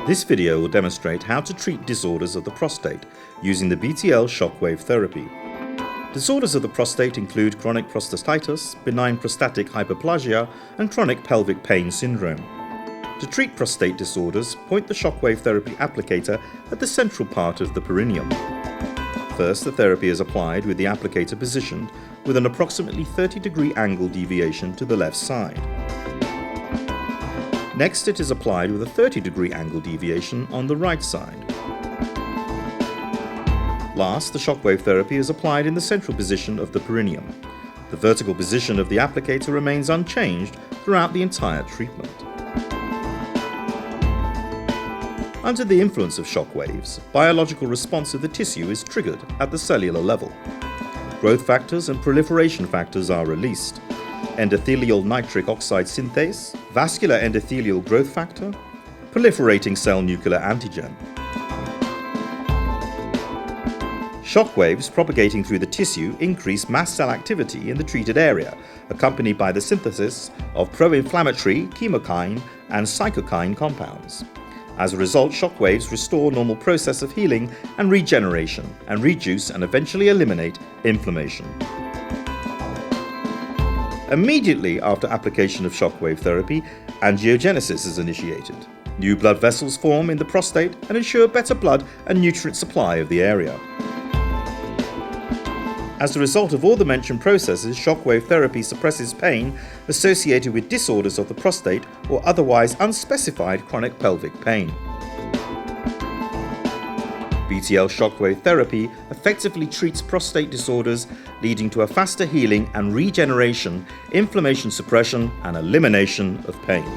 This video will demonstrate how to treat disorders of the prostate using the BTL Shockwave therapy. Disorders of the prostate include chronic prostatitis, benign prostatic hyperplasia, and chronic pelvic pain syndrome. To treat prostate disorders, point the shockwave therapy applicator at the central part of the perineum. First, the therapy is applied with the applicator positioned with an approximately 30-degree angle deviation to the left side. Next, it is applied with a 30-degree angle deviation on the right side. Last, the shockwave therapy is applied in the central position of the perineum. The vertical position of the applicator remains unchanged throughout the entire treatment. Under the influence of shockwaves, biological response of the tissue is triggered at the cellular level. Growth factors and proliferation factors are released. Endothelial nitric oxide synthase, vascular endothelial growth factor, proliferating cell nuclear antigen. Shockwaves propagating through the tissue increase mast cell activity in the treated area, accompanied by the synthesis of pro-inflammatory, chemokine, and cytokine compounds. As a result, shockwaves restore normal process of healing and regeneration, and reduce and eventually eliminate inflammation. Immediately after application of shockwave therapy, angiogenesis is initiated. New blood vessels form in the prostate and ensure better blood and nutrient supply of the area. As a result of all the mentioned processes, shockwave therapy suppresses pain associated with disorders of the prostate or otherwise unspecified chronic pelvic pain. BTL shockwave therapy effectively treats prostate disorders, leading to a faster healing and regeneration, inflammation suppression, and elimination of pain.